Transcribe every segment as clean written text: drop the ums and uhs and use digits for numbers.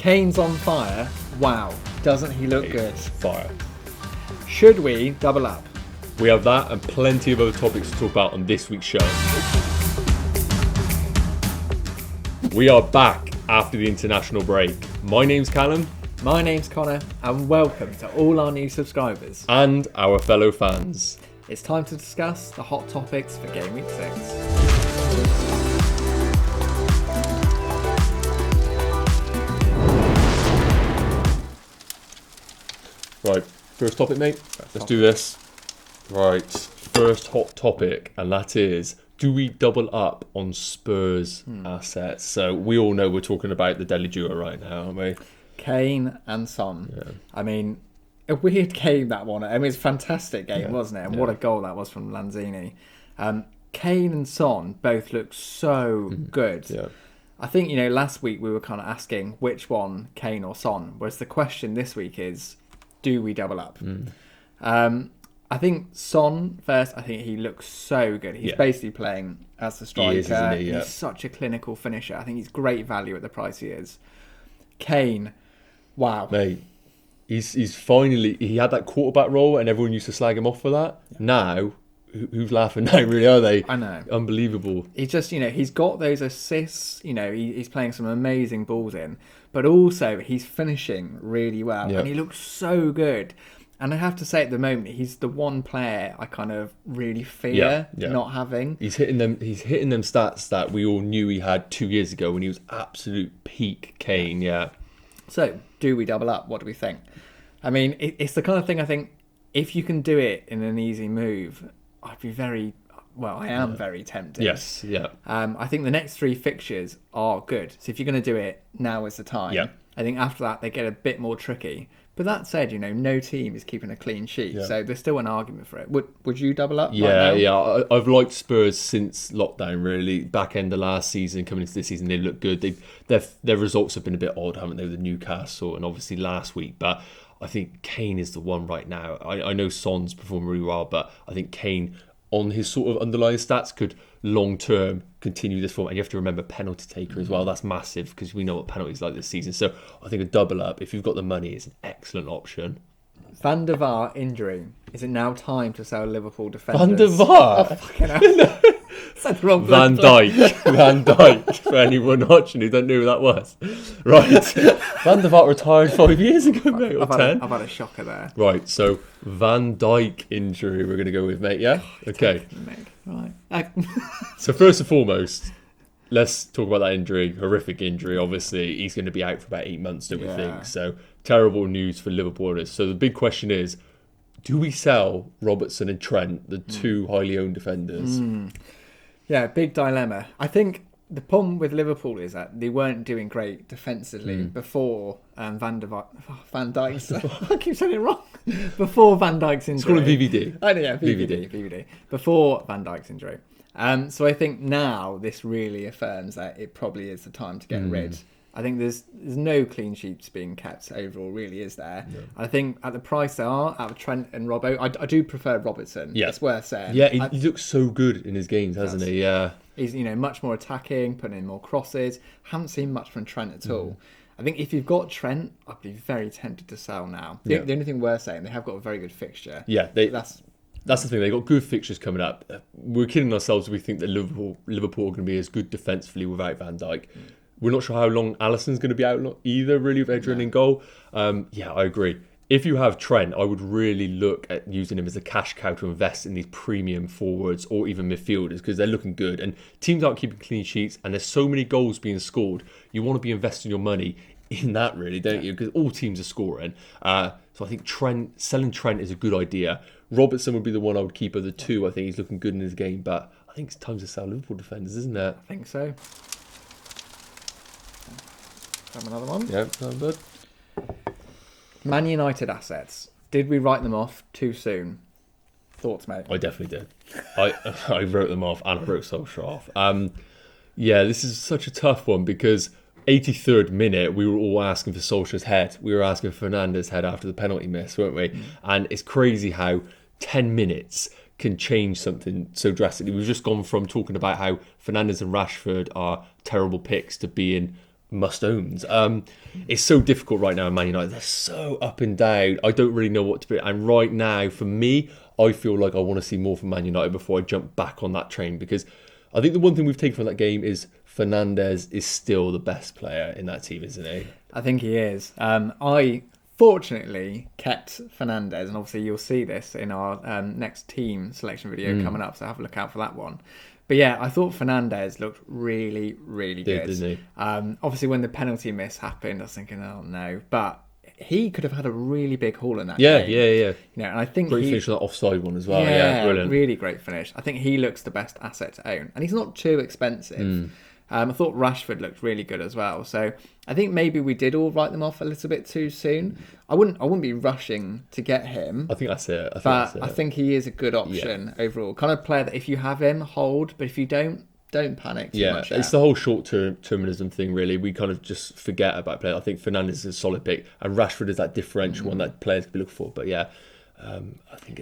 Kane's on fire. Wow, doesn't he look good? Fire. Should we double up? We have that and plenty of other topics to talk about on this week's show. We are back after the international break. My name's Callum. My name's Conor, and welcome to all our new subscribers. And our fellow fans. It's time to discuss the hot topics for Game Week 6. Right, first topic, mate. Let's do this. Right, first hot topic, and that is, do we double up on Spurs assets? So we all know we're talking about the deadly duo right now, aren't we? Kane and Son. Yeah. I mean, a weird game, that one. I mean, it's a fantastic game, wasn't it? And what a goal that was from Lanzini. Kane and Son both look so good. Yeah. I think, last week we were kind of asking which one, Kane or Son, whereas the question this week is, do we double up? I think Son first. I think he looks so good. He's basically playing as the striker. He is, isn't he? Yeah. He's such a clinical finisher. I think he's great value at the price he is. Kane, wow, mate. He's finally, he had that quarterback role and everyone used to slag him off for that. Yeah. Now, who's laughing now, really, are they? I know. Unbelievable. He's just, he's got those assists, he's playing some amazing balls in, but also he's finishing really well and he looks so good. And I have to say, at the moment, he's the one player I kind of really fear not having. He's hitting them stats that we all knew he had 2 years ago when he was absolute peak Kane. Yeah. So, do we double up? What do we think? I mean, it's the kind of thing I think if you can do it in an easy move, I'd be I am very tempted. Yes, yeah. I think the next 3 fixtures are good. So if you're going to do it, now is the time. Yeah. I think after that, they get a bit more tricky. But that said, no team is keeping a clean sheet. Yeah. So there's still an argument for it. Would you double up? Yeah. I've liked Spurs since lockdown, really. Back end of last season, coming into this season, they look good. Their results have been a bit odd, haven't they, with Newcastle and obviously last week. But I think Kane is the one right now. I know Son's performing really well, but I think Kane, on his sort of underlying stats, could long-term continue this form. And you have to remember penalty taker as well. That's massive because we know what penalties like this season. So I think a double up, if you've got the money, is an excellent option. Van der Vaart injury. Is it now time to sell Liverpool defenders? Van der Vaart? Oh, fucking hell. Said the wrong Van Dijk. For anyone watching who don't know who that was. Right. Van der Vaart retired 5 years ago, mate, or 10. I've had a shocker there. Right, so Van Dijk injury we're going to go with, mate, yeah? Okay. Right. So first and foremost, let's talk about that injury. Horrific injury, obviously. He's going to be out for about 8 months, don't we think? So terrible news for Liverpoolers. So the big question is, do we sell Robertson and Trent, the two highly owned defenders? Yeah, big dilemma. I think the problem with Liverpool is that they weren't doing great defensively before Van Dijk's... I keep saying it wrong. Before Van Dijk's injury. It's called a VVD. Oh, yeah, VVD. Before Van Dijk's injury. So I think now this really affirms that it probably is the time to get rid. I think there's no clean sheets being kept overall, really, is there? Yeah. I think at the price they are, out of Trent and Robbo, I do prefer Robertson. Yeah. It's worth saying. Yeah, he looks so good in his games, hasn't he? Yeah. He's much more attacking, putting in more crosses. Haven't seen much from Trent at all. I think if you've got Trent, I'd be very tempted to sell now. The only thing worth saying, they have got a very good fixture. Yeah, that's the thing. They've got good fixtures coming up. We're kidding ourselves if we think that Liverpool are going to be as good defensively without Van Dijk. We're not sure how long Alisson's going to be out either, really, with Adrian in goal. Yeah, I agree. If you have Trent, I would really look at using him as a cash cow to invest in these premium forwards or even midfielders because they're looking good. And teams aren't keeping clean sheets and there's so many goals being scored. You want to be investing your money in that, really, don't you? Because all teams are scoring. So I think selling Trent is a good idea. Robertson would be the one I would keep of the two. I think he's looking good in his game. But I think it's time to sell Liverpool defenders, isn't it? I think so. Have another one. Yeah, sounds good. Man United assets. Did we write them off too soon? Thoughts, mate? I definitely did. I wrote them off and I wrote Solskjaer off. Yeah, this is such a tough one because 83rd minute we were all asking for Solskjaer's head. We were asking for Fernandes' head after the penalty miss, weren't we? And it's crazy how 10 minutes can change something so drastically. We've just gone from talking about how Fernandes and Rashford are terrible picks to being must-owns. It's so difficult right now in Man United. They're so up and down. I don't really know what to pick. And right now, for me, I feel like I want to see more from Man United before I jump back on that train, because I think the one thing we've taken from that game is Fernandes is still the best player in that team, isn't he? I think he is. I fortunately kept Fernandes, and obviously you'll see this in our next team selection video coming up, so have a look out for that one. But yeah, I thought Fernandes looked really, really good. Didn't he? Obviously, when the penalty miss happened, I was thinking, oh no. But he could have had a really big haul in that game. Yeah. You know, and I think Great finish on that offside one as well. Yeah, brilliant. Really great finish. I think he looks the best asset to own. And he's not too expensive. I thought Rashford looked really good as well. So I think maybe we did all write them off a little bit too soon. I wouldn't be rushing to get him. I think that's it. I think he is a good option overall. Kind of player that if you have him, hold. But if you don't panic too much. It's the whole short-termism thing, really. We kind of just forget about players. I think Fernandes is a solid pick. And Rashford is that differential one that players can be looking for. But yeah, I think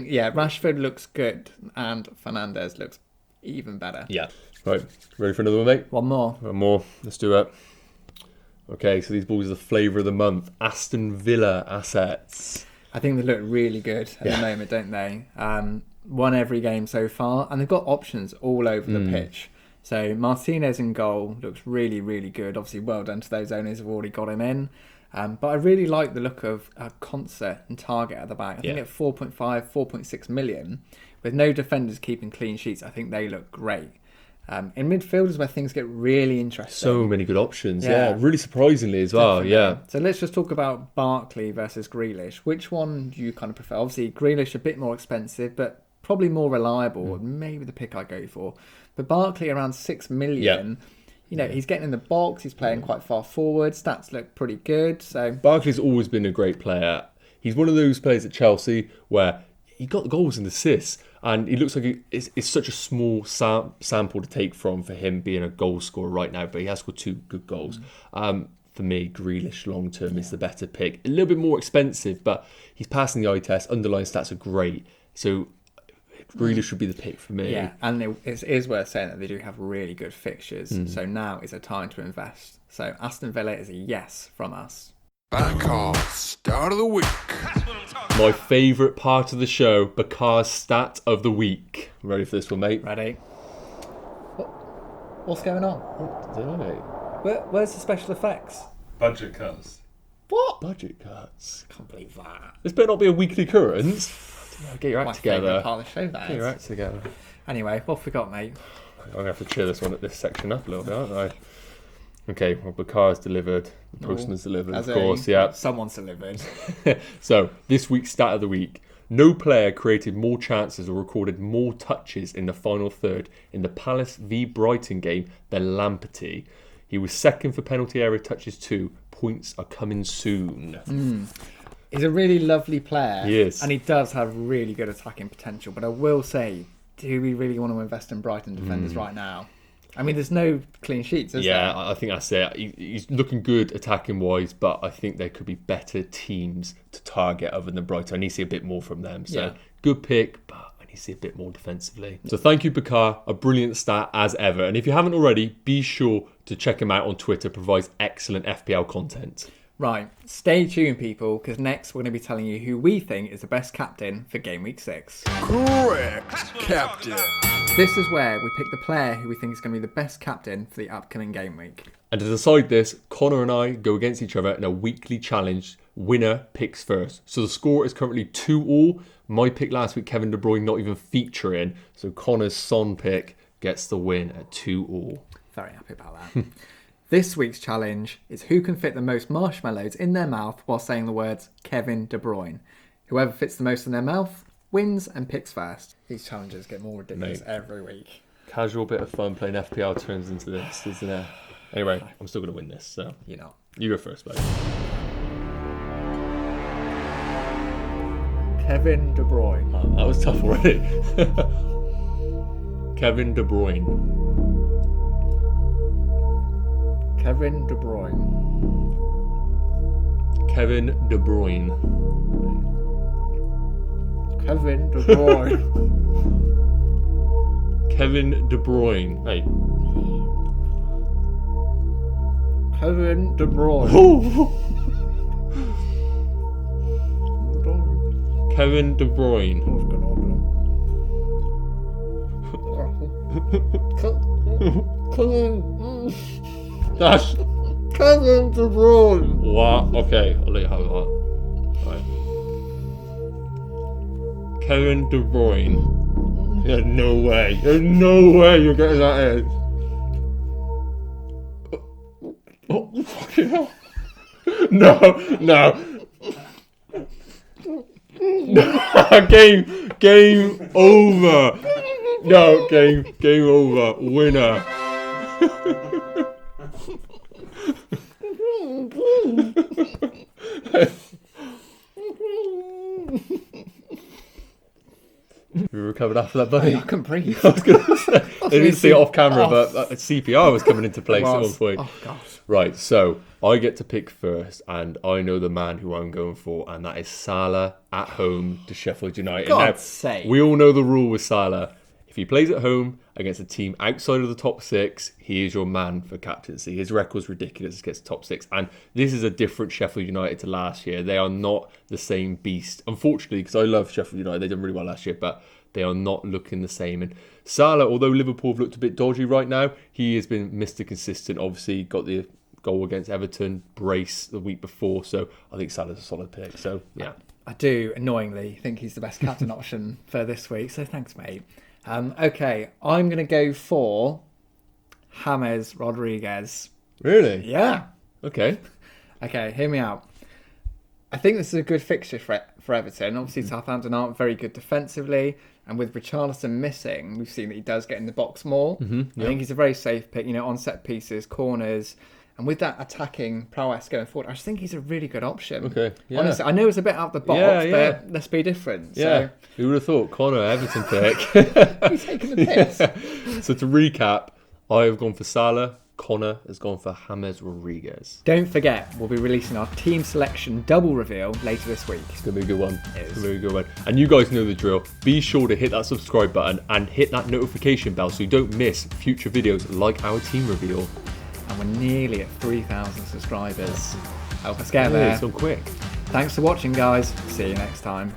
Rashford looks good and Fernandes looks even better. Yeah. Right, ready for another one, mate? One more. Let's do it. Okay, so these boys are the flavour of the month. Aston Villa assets. I think they look really good at the moment, don't they? Won every game so far, and they've got options all over the pitch. So Martinez in goal looks really, really good. Obviously, well done to those owners who've already got him in. But I really like the look of Concert and Target at the back. I think at 4.5, 4.6 million, with no defenders keeping clean sheets, I think they look great. In midfield is where things get really interesting. So many good options, really surprisingly as well, Definitely. So let's just talk about Barkley versus Grealish. Which one do you kind of prefer? Obviously, Grealish a bit more expensive, but probably more reliable. Maybe the pick I go for. But Barkley around 6 million. You know, he's getting in the box. He's playing quite far forward. Stats look pretty good. So Barkley's always been a great player. He's one of those players at Chelsea where he got the goals and assists, and he looks like it's such a small sample to take from for him being a goal scorer right now, but he has scored 2 good goals. For me, Grealish long term is the better pick. A little bit more expensive, but he's passing the eye test. Underlying stats are great, so Grealish would be the pick for me. Yeah, and it is worth saying that they do have really good fixtures, so now is a time to invest. So Aston Villa is a yes from us. Bakar's Start of the Week. My favourite part of the show, Bakar's Stat of the Week. Ready for this one, mate? Ready. What's going on? I don't know. Where's the special effects? Budget cuts. What? Budget cuts. I can't believe that. This better not be a weekly occurrence. Get your act My together. favourite part of the show, that Get your is. act together. Anyway, what have we got, mate? I'm going to have to cheer this section up a little bit, aren't I? Okay, well, Bakar's delivered. The postman's delivered, of course, yeah. Someone's delivered. So, this week's Stat of the Week. No player created more chances or recorded more touches in the final third in the Palace v Brighton game than Lamptey. He was second for penalty area touches too. Points are coming soon. He's a really lovely player. He is. And he does have really good attacking potential. But I will say, do we really want to invest in Brighton defenders right now? I mean, there's no clean sheets, is there? Yeah, I think that's it. He's looking good attacking-wise, but I think there could be better teams to target other than Brighton. I need to see a bit more from them. So, good pick, but I need to see a bit more defensively. So, thank you, Bakar. A brilliant stat as ever. And if you haven't already, be sure to check him out on Twitter. Provides excellent FPL content. Right, stay tuned, people, because next we're going to be telling you who we think is the best captain for Game Week 6. Correct, Captain. This is where we pick the player who we think is going to be the best captain for the upcoming game week. And to decide this, Conor and I go against each other in a weekly challenge. Winner picks first. So the score is currently 2-2. My pick last week, Kevin De Bruyne, not even featuring. So Conor's Son pick gets the win at 2-2. Very happy about that. This week's challenge is who can fit the most marshmallows in their mouth while saying the words Kevin De Bruyne. Whoever fits the most in their mouth wins and picks first. These challenges get more ridiculous every week. Casual bit of fun playing FPL turns into this, isn't it? Anyway, I'm still going to win this, so... You're not. You go first, mate. Kevin De Bruyne. Oh, that was tough already. Kevin De Bruyne. Kevin De Bruyne. Kevin De Bruyne. Kevin De Bruyne. Kevin De Bruyne. Hey. Kevin De Bruyne. Kevin De Bruyne. That's Kevin De Bruyne. what? Okay, I'll let you have that. Right. Kevin De Bruyne. There's no way. There's no way you're getting that in. Oh, fucking hell. No. Game over. No, game over. Winner. You recovered after that, buddy? I couldn't breathe. I was going to say, I didn't see it off camera, but CPR was coming into place at one point. Oh, God. Right, so I get to pick first, and I know the man who I'm going for, and that is Salah at home to Sheffield United. God's sake. We all know the rule with Salah. If he plays at home against a team outside of the top six, he is your man for captaincy. His record's ridiculous against the top six, and this is a different Sheffield United to last year. They are not the same beast. Unfortunately, because I love Sheffield United, they did really well last year, but they are not looking the same. And Salah, although Liverpool have looked a bit dodgy right now, he has been Mr. Consistent. Obviously, got the goal against Everton, brace the week before, so I think Salah's a solid pick. So, yeah. I do, annoyingly, think he's the best captain option for this week, so thanks, mate. Okay, I'm going to go for James Rodriguez. Really? Yeah. Okay. Okay, hear me out. I think this is a good fixture for Everton. Obviously, Southampton aren't very good defensively, and with Richarlison missing, we've seen that he does get in the box more. I think he's a very safe pick, on set pieces, corners, and with that attacking prowess going forward, I just think he's a really good option. Okay, yeah. Honestly, I know it's a bit out of the box, but let's be different. Yeah, who would have thought? Conor, Everton pick. He's taking the piss. So to recap, I have gone for Salah. Conor has gone for James Rodriguez. Don't forget, we'll be releasing our team selection double reveal later this week. It's going to be a good one. It is. It's going to be a good one. And you guys know the drill. Be sure to hit that subscribe button and hit that notification bell so you don't miss future videos like our team reveal. And we're nearly at 3,000 subscribers. Help us get there. It's gone quick. Thanks for watching, guys. See you next time.